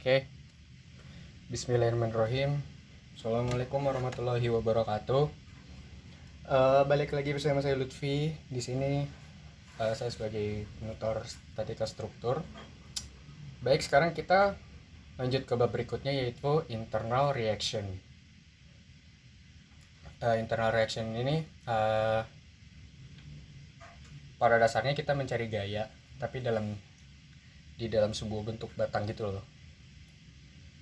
Oke, Bismillahirrahmanirrahim. Assalamualaikum warahmatullahi wabarakatuh. Balik lagi bersama saya Lutfi. Di sini saya sebagai penutor statika struktur. Baik, sekarang kita lanjut ke bab berikutnya, yaitu internal reaction. Internal reaction ini pada dasarnya kita mencari gaya, tapi di dalam sebuah bentuk batang gitu loh.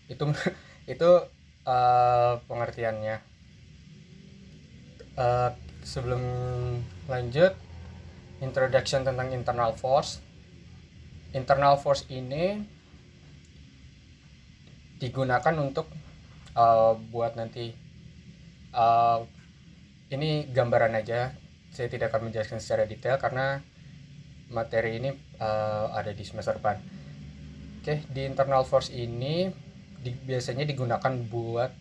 Itu pengertiannya. Sebelum lanjut, introduction tentang internal force. Internal force ini digunakan untuk buat nanti ini gambaran aja, saya tidak akan menjelaskan secara detail karena materi ini ada di semester depan. Oke, di internal force ini biasanya digunakan buat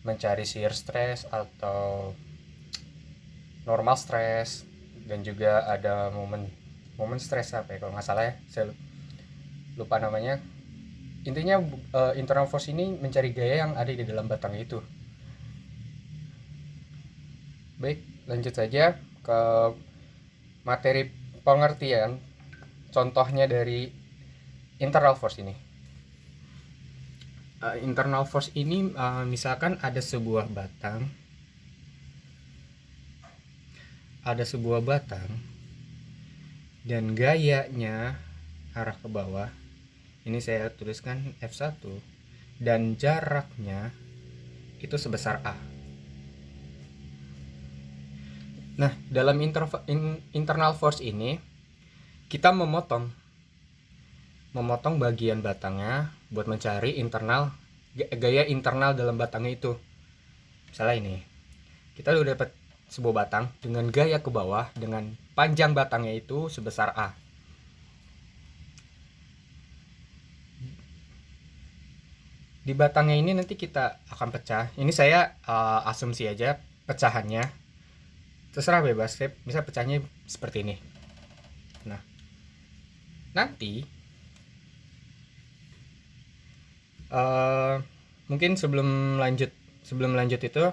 mencari shear stress atau normal stress, dan juga ada momen stress apa ya kalau nggak salah ya, saya lupa namanya. Intinya internal force ini mencari gaya yang ada di dalam batang itu. Baik, lanjut saja ke materi pengertian contohnya dari internal force ini. Internal force ini misalkan ada sebuah batang dan gayanya arah ke bawah. Ini saya tuliskan F1 dan jaraknya itu sebesar A. Nah, dalam internal force ini kita memotong bagian batangnya buat mencari gaya internal dalam batangnya itu. Misalnya ini, kita udah dapat sebuah batang dengan gaya ke bawah dengan panjang batangnya itu sebesar A. Di batangnya ini nanti kita akan pecah. Ini saya asumsi aja pecahannya. Terserah bebas, saya bisa pecahnya seperti ini. Nah, nanti mungkin sebelum lanjut itu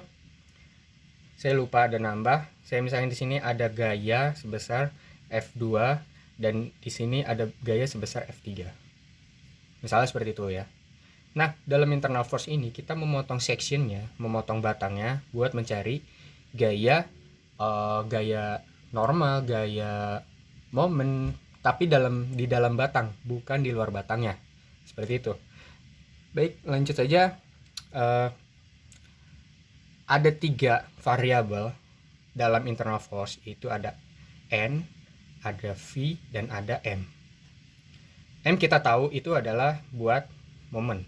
saya lupa ada nambah. Saya misalnya di sini ada gaya sebesar F2 dan di sini ada gaya sebesar F3. Misalnya seperti itu ya. Nah, dalam internal force ini kita memotong sectionnya, memotong batangnya buat mencari gaya normal, gaya momen, tapi di dalam batang, bukan di luar batangnya. Seperti itu. Baik, lanjut saja. Ada 3 variabel dalam internal force, itu ada N, ada V, dan ada M. M kita tahu itu adalah buat momen.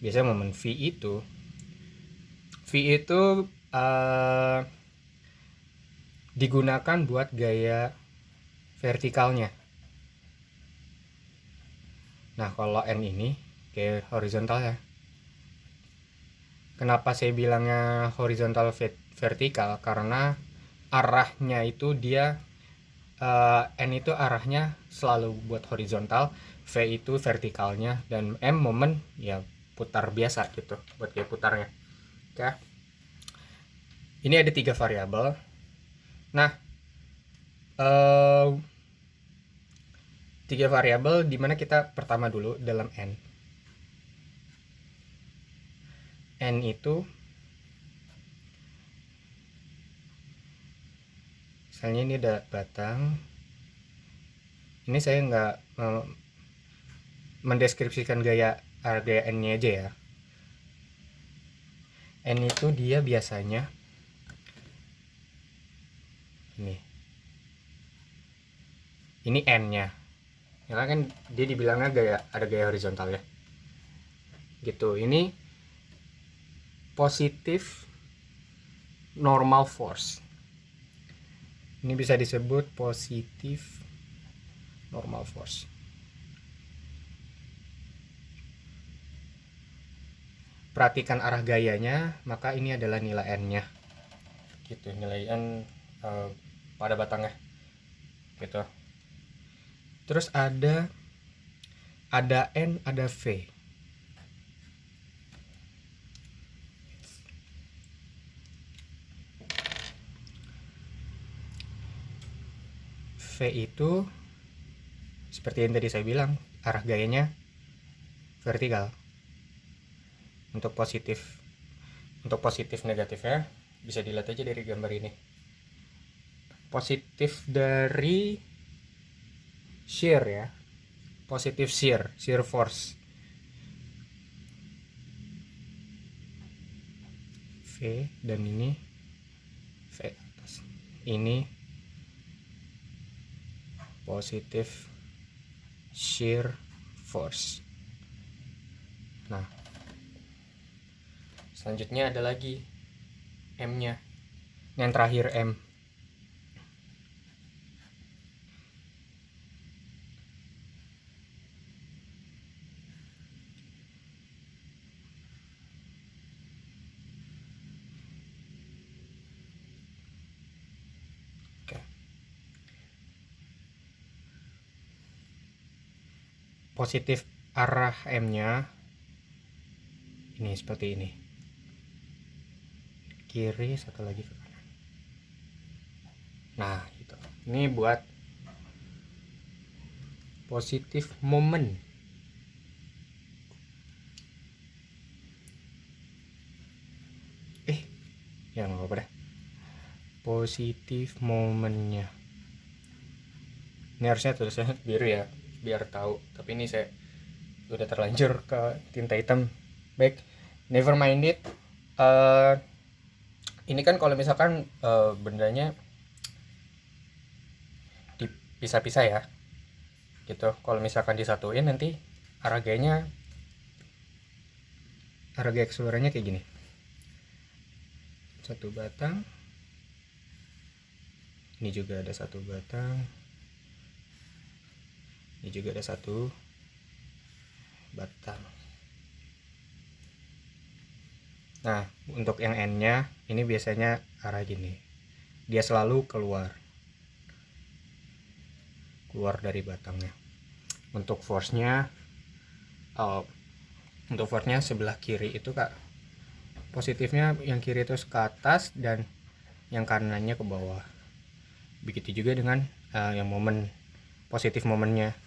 Biasanya momen V itu digunakan buat gaya vertikalnya. Nah, kalau N ini kayak horizontal ya. Kenapa saya bilangnya horizontal vertikal? Karena arahnya itu N itu arahnya selalu buat horizontal, V itu vertikalnya, dan M momen ya putar biasa gitu, buat kayak putarnya. Oke. Ini ada 3 variabel. Nah, 3 variabel dimana kita pertama dulu dalam N. N itu misalnya ini ada batang. Ini saya nggak mendeskripsikan gaya N-nya aja ya. N itu dia biasanya ini N-nya. Ya kan dia dibilangnya ada gaya horizontal ya. Gitu. Ini positif normal force. Ini bisa disebut positif normal force. Perhatikan arah gayanya, maka ini adalah nilai N-nya. Gitu, nilai N pada batangnya. Gitu. Terus ada N, ada V. V itu seperti yang tadi saya bilang, arah gayanya vertikal. Untuk positif negatifnya bisa dilihat aja dari gambar ini. Positif dari shear ya, positif shear force V, dan ini V atas, ini positif shear force. Nah, selanjutnya ada lagi M-nya. Yang terakhir M. Oke. Positif arah M-nya ini seperti ini. Kiri, satu lagi ke kanan. Nah, gitu. Ini buat positif moment. Ya nggak apa-apa deh. Positif momennya. Ini harusnya tulisannya biru ya, biar tahu. Tapi ini saya udah terlanjur ke tinta hitam. Baik, never mind it. Ini kan kalau misalkan bendanya dipisah-pisah ya, gitu. Kalau misalkan disatuin nanti arah gaya keseluruhannya kayak gini. Satu batang. Ini juga ada satu batang. Ini juga ada satu batang. Nah, untuk yang N-nya ini biasanya arah gini. Dia selalu keluar dari batangnya. Untuk force-nya sebelah kiri itu Kak. Positifnya yang kiri itu ke atas dan yang kanannya ke bawah. Begitu juga dengan yang momen, positif momennya.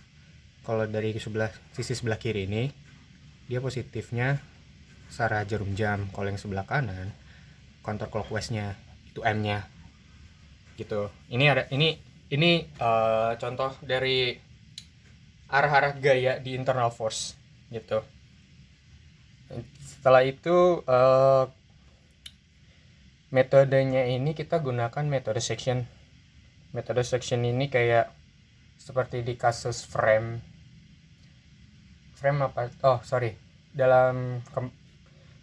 Kalau dari sisi sebelah kiri ini dia positifnya searah jarum jam. Kalau yang sebelah kanan counter clockwise-nya itu M-nya gitu. Ini contoh dari arah-arah gaya di internal force gitu. Setelah itu metodenya ini kita gunakan metode section. Metode section ini kayak seperti di kasus frame apa? Oh sorry, dalam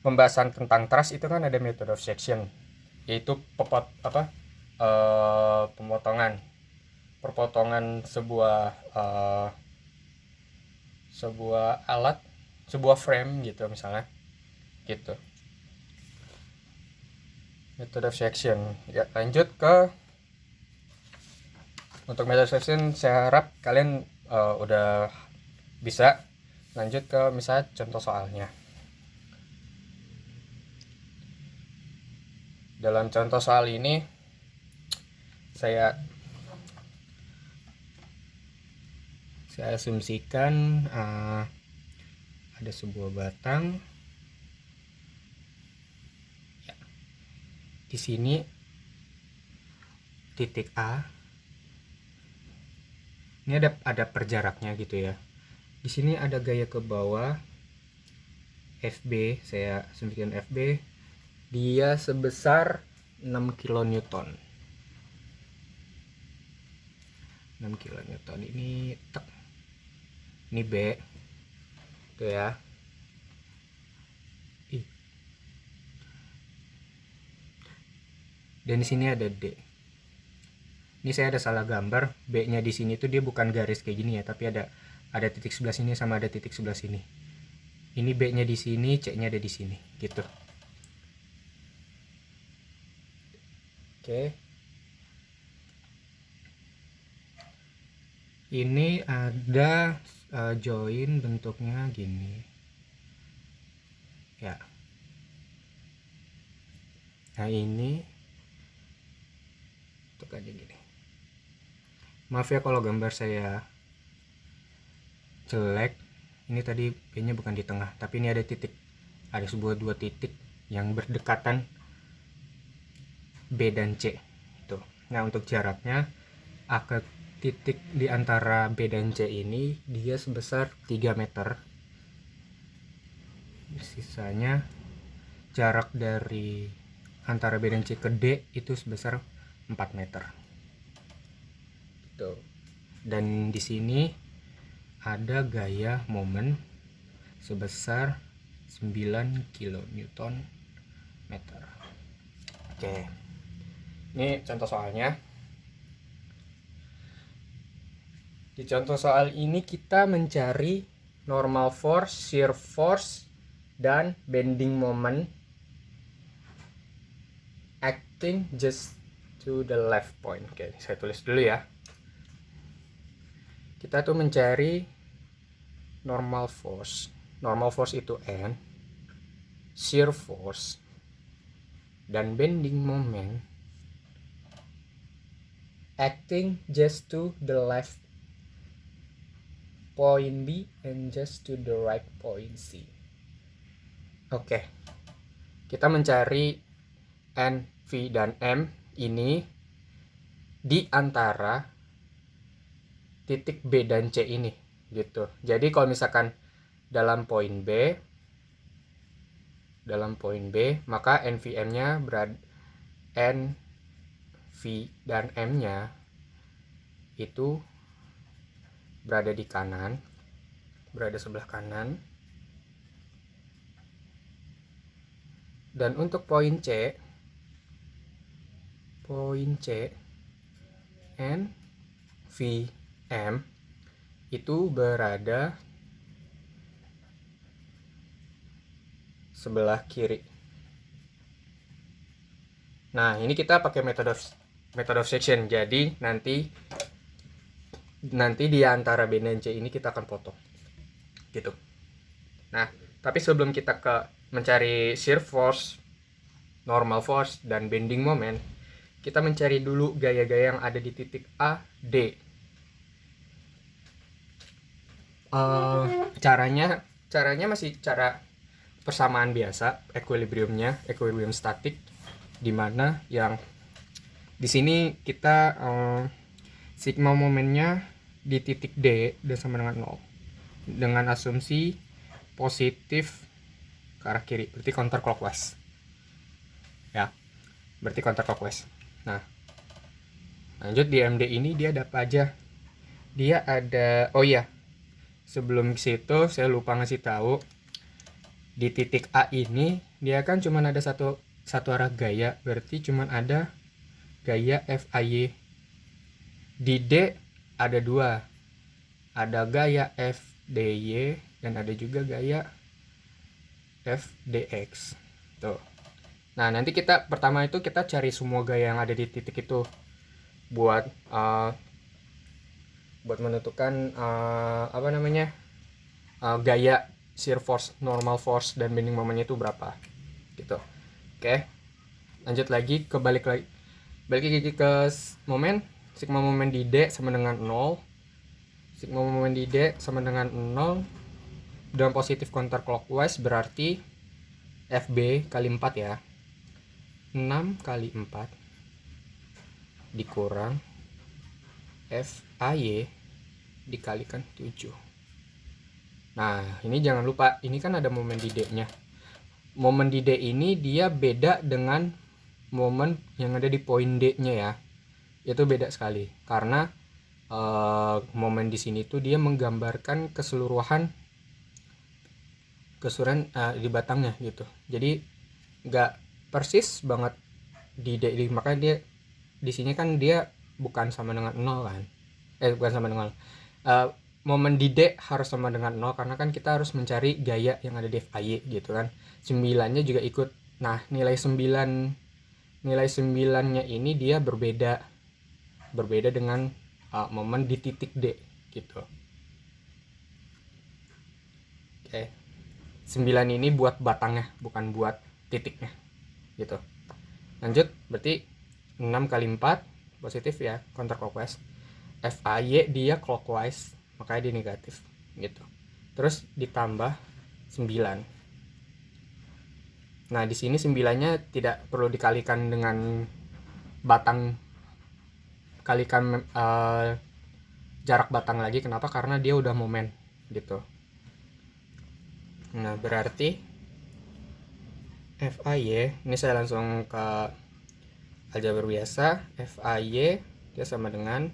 pembahasan tentang truss itu kan ada metode of section, yaitu perpotongan sebuah alat, sebuah frame gitu misalnya, gitu. Metode of section. Ya, lanjut ke untuk metode of section. Saya harap kalian udah bisa. Lanjut ke misalnya contoh soalnya. Dalam contoh soal ini saya asumsikan ada sebuah batang ya. Di sini titik A. Ini ada perjaraknya gitu ya. Di sini ada gaya ke bawah FB, saya asumsikan FB dia sebesar 6 kN. 6 kN ini ini B tuh ya. Dan di sini ada D. Ini saya ada salah gambar. B-nya di sini tuh dia bukan garis kayak gini ya, tapi ada titik sebelah sini sama ada titik sebelah sini. Ini B-nya di sini, C-nya ada di sini, gitu. Oke. Ini ada join bentuknya gini ya. Nah ini untuk aja gini. Maaf ya kalau gambar saya jelek. Ini tadi B-nya bukan di tengah, tapi ini ada titik. Ada dua titik yang berdekatan B dan C. Tuh. Nah untuk jaraknya A ke titik di antara B dan C ini dia sebesar 3 meter. Sisanya jarak dari antara B dan C ke D itu sebesar 4 meter. Tuh. Dan di sini ada gaya momen sebesar 9 kN meter. Oke. Ini contoh soalnya. Di contoh soal ini kita mencari normal force, shear force, dan bending moment acting just to the left point. Oke, saya tulis dulu ya. Kita tuh mencari normal force. Normal force itu N, shear force, dan bending moment acting just to the left point B and just to the right point C. Oke. Kita mencari N, V, dan M ini di antara titik B dan C ini gitu. Jadi kalau misalkan dalam poin B, maka NVM-nya N, V, dan M-nya itu berada di kanan, berada sebelah kanan. Dan untuk poin C, N, V, M itu berada sebelah kiri. Nah, ini kita pakai method of section. Jadi nanti di antara B dan C ini kita akan potong. Gitu. Nah, tapi sebelum kita mencari shear force, normal force, dan bending moment, kita mencari dulu gaya-gaya yang ada di titik A, D. Caranya masih cara persamaan biasa, equilibrium statik, dimana yang di sini kita sigma momennya di titik D sama dengan 0 dengan asumsi positif ke arah kiri, berarti counterclockwise ya, berarti counterclockwise. Nah, lanjut di MD ini dia ada apa aja? Dia ada, oh iya, sebelum situ saya lupa ngasih tahu, di titik A ini dia kan cuma ada satu arah gaya, berarti cuma ada gaya FAY. Di D ada dua, ada gaya FDY dan ada juga gaya FDX. Tuh. Nah, nanti pertama itu kita cari semua gaya yang ada di titik itu buat menentukan gaya shear force, normal force, dan bending momennya itu berapa gitu. Oke, lanjut lagi balik lagi ke momen. Sigma momen di D sama dengan 0. Sigma momen di D sama dengan 0 dan positif counterclockwise, berarti FB kali 4 ya, 6 kali 4 dikurang FAY dikalikan 7. Nah, ini jangan lupa, ini kan ada momen di D-nya. Momen di D ini dia beda dengan momen yang ada di poin D-nya ya. Itu beda sekali, karena momen di sini tuh dia menggambarkan keseluruhan di batangnya gitu. Jadi nggak persis banget di D, makanya dia di sini kan dia bukan sama dengan 0 kan. Bukan sama dengan momen di D harus sama dengan 0 karena kan kita harus mencari gaya yang ada di FAY gitu kan. 9-nya juga ikut. Nah, nilai 9-nya ini dia berbeda dengan momen di titik D gitu. Oke. 9 ini buat batangnya, bukan buat titiknya gitu. Lanjut, berarti 6 kali 4 positif ya, counterclockwise. FAY dia clockwise, makanya dia negatif gitu. Terus ditambah 9. Nah, di sini 9-nya tidak perlu dikalikan dengan batang, kalikan jarak batang lagi. Kenapa? Karena dia udah momen gitu. Nah, berarti FAY, ini saya langsung ke aljabar biasa. FAY dia sama dengan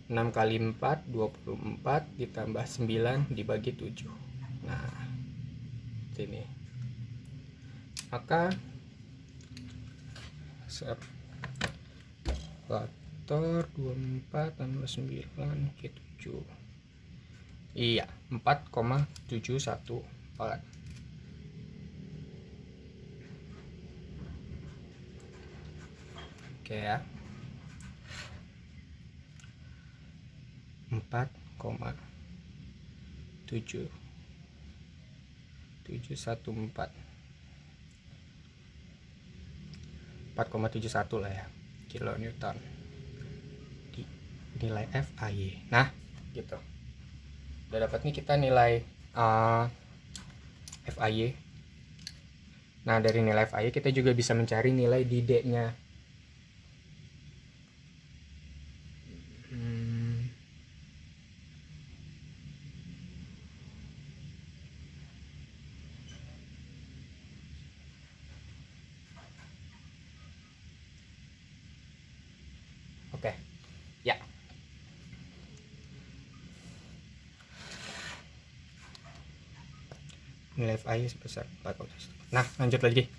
6 kali 4, 24 ditambah 9 dibagi 7. Nah, sini. Maka faktor 24 tambah 9 ke 7. Iya, 4,71 Oke ya. 4,7714 4,71 lah ya, kilonewton di nilai FAY. Nah, gitu. Udah dapat nih kita nilai FAY. Nah, dari nilai FAY kita juga bisa mencari nilai di D-nya. Oke. Ya. Nilai FAY sebesar 4,1. Nah, lanjut lagi.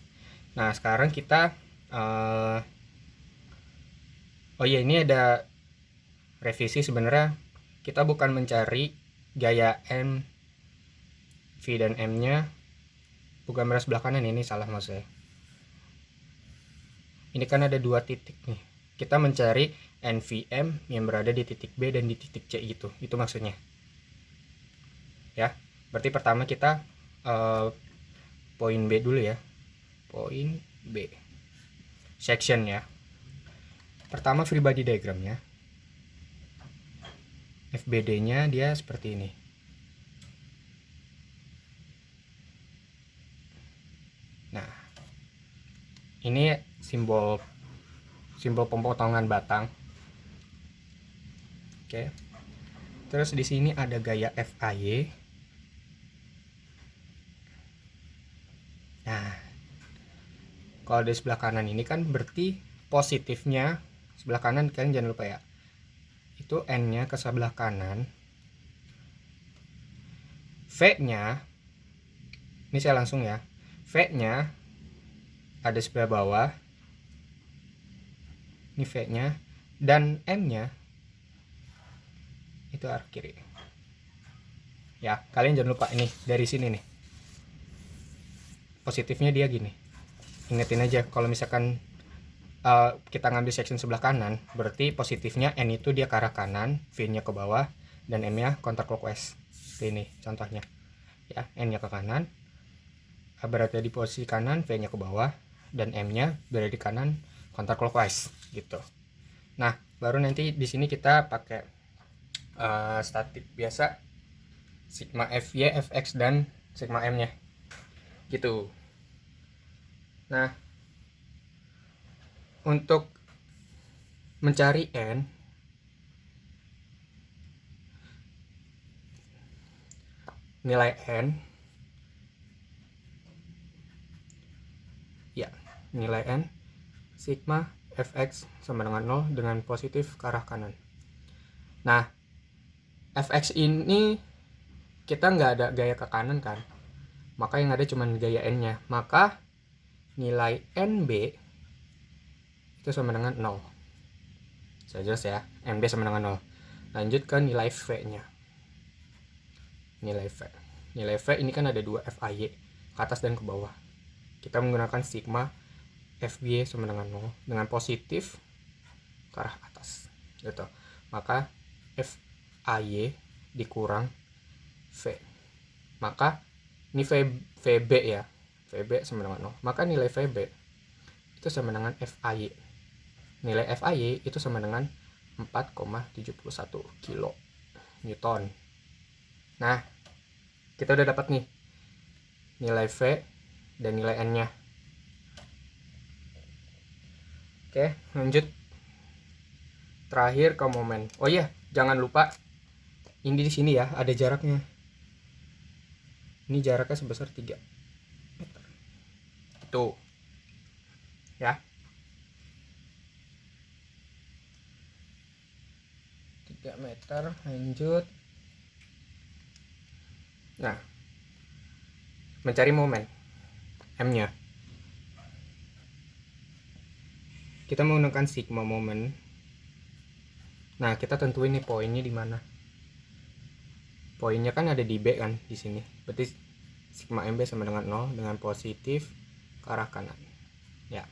Nah, sekarang kita oh iya, ini ada revisi. Sebenarnya kita bukan mencari gaya M, V dan M nya bukan beras sebelah kanan, ini salah maksudnya. Ini kan ada dua titik nih, kita mencari NVM yang berada di titik B dan di titik C gitu, itu maksudnya ya. Berarti pertama kita poin B dulu ya, poin B section ya. Pertama free body diagramnya, FBD nya dia seperti ini. Nah, ini simbol pemotongan batang. Oke. Terus di sini ada gaya FAY. Nah, kalau di sebelah kanan ini kan berarti positifnya sebelah kanan, kan jangan lupa ya, itu N-nya ke sebelah kanan. V-nya ini saya langsung ya, V-nya ada sebelah bawah, ini V-nya, dan M-nya itu arah kiri ya. Kalian jangan lupa ini dari sini nih, positifnya dia gini. Ingetin aja kalau misalkan kita ngambil section sebelah kanan, berarti positifnya N itu dia ke arah kanan, V-nya ke bawah, dan M-nya counterclockwise. Ini contohnya ya, N-nya ke kanan berada di posisi kanan, V-nya ke bawah, dan M-nya berada di kanan counterclockwise gitu. Nah, baru nanti di sini kita pakai statik biasa, sigma FY, Fx, dan sigma M-nya gitu. Nah, untuk mencari N, nilai N ya, nilai N sigma Fx sama dengan 0 dengan positif ke arah kanan. Nah, Fx ini kita nggak ada gaya ke kanan kan, maka yang ada cuma gaya N nya, maka nilai NB itu sama dengan 0. Saya jelas ya, NB sama dengan 0. Lanjut ke nilai V nya. Nilai V ini kan ada dua, FAY ke atas dan ke bawah. Kita menggunakan sigma FY sama dengan 0 dengan positif ke arah atas gitu. Maka FAY dikurang V. Maka ini VB ya, VB sama dengan 0. Maka nilai VB itu sama dengan FAY. Nilai FAY itu sama dengan 4,71 kilo Newton. Nah, kita udah dapat nih nilai V dan nilai N-nya. Oke, lanjut. Terakhir ke momen. Oh iya, jangan lupa ini di sini ya, ada jaraknya. Ini jaraknya sebesar 3 meter. Tuh. Ya. 3 meter, lanjut. Nah, mencari momen M-nya. Kita menggunakan sigma momen. Nah, kita tentuin nih poinnya di mana. Poinnya kan ada di B kan, di sini. Berarti sigma MB sama dengan 0 dengan positif ke arah kanan. Ya.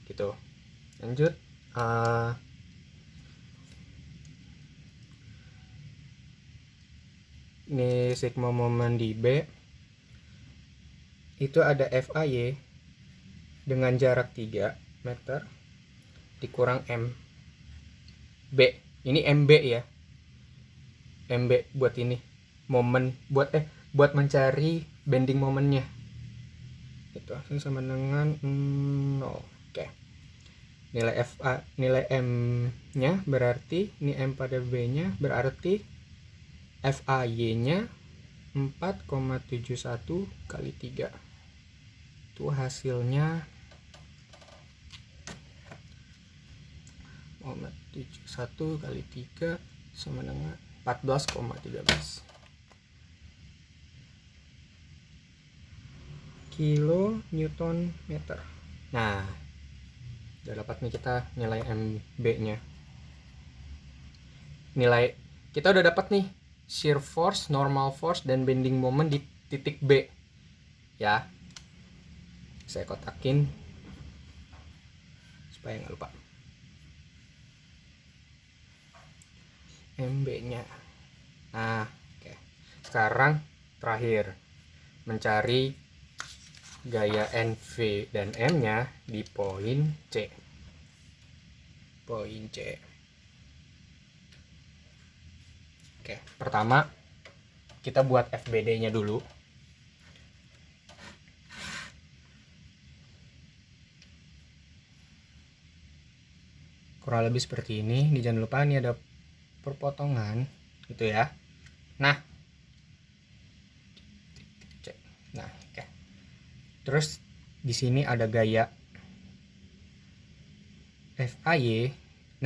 Gitu. Lanjut. Ini sigma momen di B. Itu ada FAY dengan jarak 3 meter dikurang M. B. Ini MB ya. MB buat ini. Momen buat mencari bending momennya. Itu sama dengan 0. Oke. Nilai M-nya berarti ini M pada B-nya berarti FAY-nya 4,71 kali 3. Itu hasilnya 71 kali 3 sama dengan 14,13 kilo Newton meter. Nah, udah dapat nih kita nilai MB-nya. Nilai kita udah dapat nih shear force, normal force, dan bending moment di titik B. Ya, saya kotakin supaya nggak lupa. MB-nya. Nah, oke. Sekarang terakhir mencari gaya NV dan M-nya di poin C. Poin C. Oke, pertama kita buat FBD-nya dulu. Kurang lebih seperti ini. Ini jangan lupa ini ada perpotongan gitu ya. Nah, oke. Terus di sini ada gaya FAY.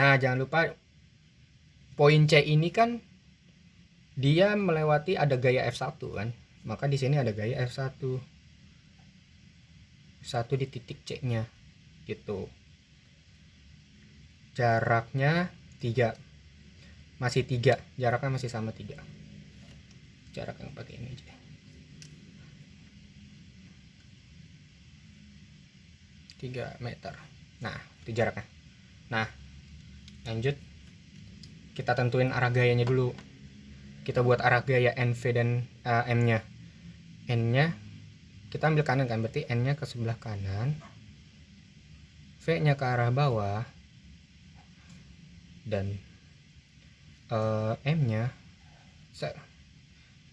Nah, jangan lupa poin C ini kan dia melewati ada gaya F1 kan. Maka di sini ada gaya F1. F1 di titik C-nya gitu. Jaraknya 3. Masih 3, jaraknya masih sama 3. Jarak yang pakai ini aja. 3 meter. Nah, itu jaraknya. Nah, lanjut. Kita tentuin arah gayanya dulu. Kita buat arah gaya NV dan M-nya. N-nya kita ambil kanan kan, berarti N-nya ke sebelah kanan, V-nya ke arah bawah, dan M-nya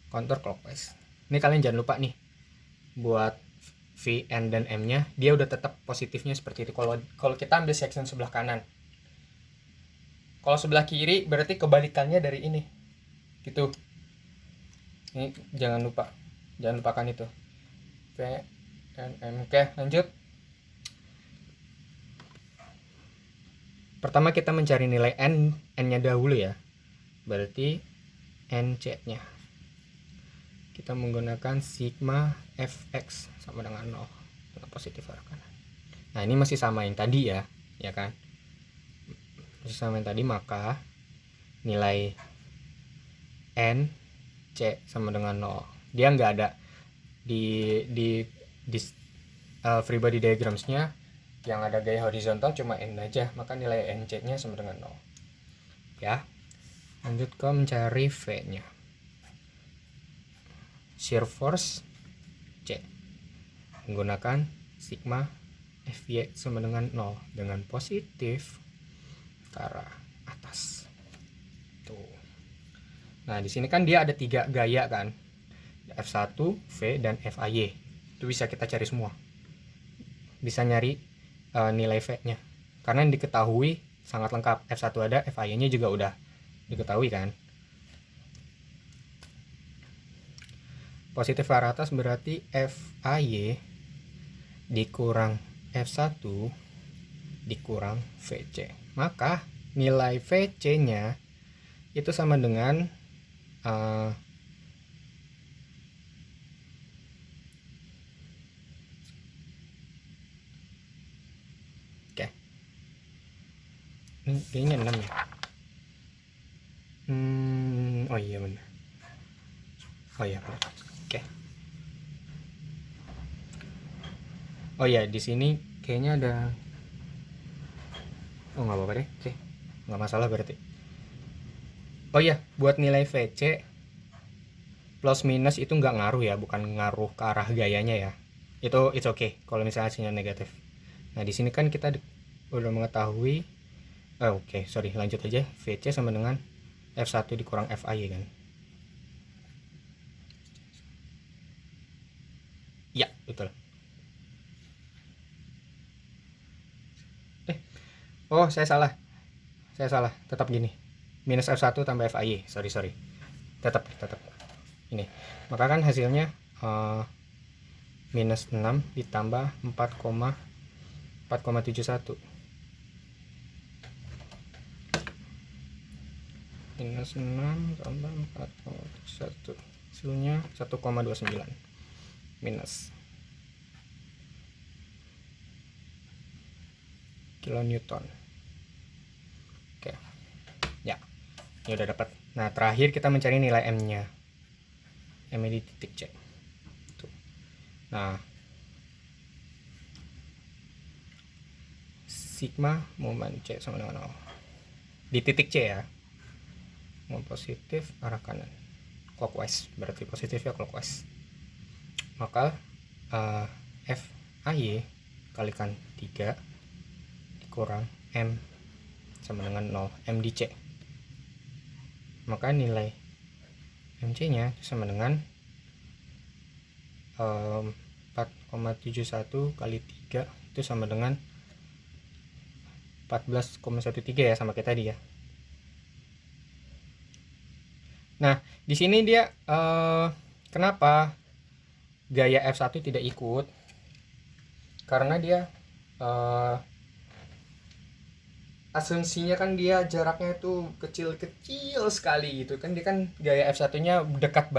counter clockwise. Ini kalian jangan lupa nih, buat V, N, dan M-nya dia udah tetap positifnya seperti itu. Kalau kita ambil section sebelah kanan, kalau sebelah kiri berarti kebalikannya dari ini gitu. Ini jangan lupakan itu. V, N, M. Oke, lanjut. Pertama kita mencari nilai N-nya dahulu ya. Berarti NC-nya. Kita menggunakan sigma Fx sama dengan 0 dengan positif arah kanan. Nah, ini masih sama yang tadi ya kan? Masih sama yang tadi, maka nilai N C sama dengan 0. Dia nggak ada di free body diagramsnya. Yang ada gaya horizontal cuma N aja, maka nilai NC nya sama dengan 0 ya. Lanjut ke mencari V-nya. Shear force C menggunakan sigma Fy sama dengan 0 dengan positif ke arah atas. Tuh. Nah, di sini kan dia ada 3 gaya kan. F1, V, dan FAY. Itu bisa kita cari semua. Bisa nyari nilai V-nya. Karena yang diketahui sangat lengkap. F1 ada, FAY-nya juga udah diketahui kan. Positif ke arah atas berarti FAY dikurang F1 dikurang VC. Maka nilai VC-nya itu sama dengan ini kayaknya 6 ya. Oh iya benar. Oh iya benar. Oke. Oh iya, di sini kayaknya ada. Oh nggak apa-apa deh. Oke, nggak masalah berarti. Oh iya, buat nilai VC plus minus itu nggak ngaruh ya, bukan ngaruh ke arah gayanya ya. Itu it's okay kalau misalnya hasilnya negatif. Nah di sini kan kita udah mengetahui. Oke, sorry, lanjut aja. VC sama dengan F1 dikurang FAY kan. Ya, betul. Oh, saya salah. Tetap gini. Minus F1 tambah FAY. Sorry. Tetap. Ini. Maka kan hasilnya minus 6 ditambah 4,71. Minus 6 tambah 4,71. Hasilnya 1,29. Minus kilonewton. Oke. Ya. Ini udah dapat. Nah, terakhir kita mencari nilai M-nya. M di titik C. Tuh. Nah, sigma momen C sama dengan 0. Di titik C ya. Mau positif arah kanan. Clockwise, berarti positifnya clockwise. Maka FAY kalikan 3 dikurang M sama dengan 0. M di C. Maka nilai MC nya sama dengan 4,71 kali 3 itu sama dengan 14,13 ya, sama kayak tadi ya. Nah di sini dia kenapa gaya F1 tidak ikut, karena dia asumsinya kan dia jaraknya itu kecil sekali gitu kan. Dia kan gaya F1 nya dekat banget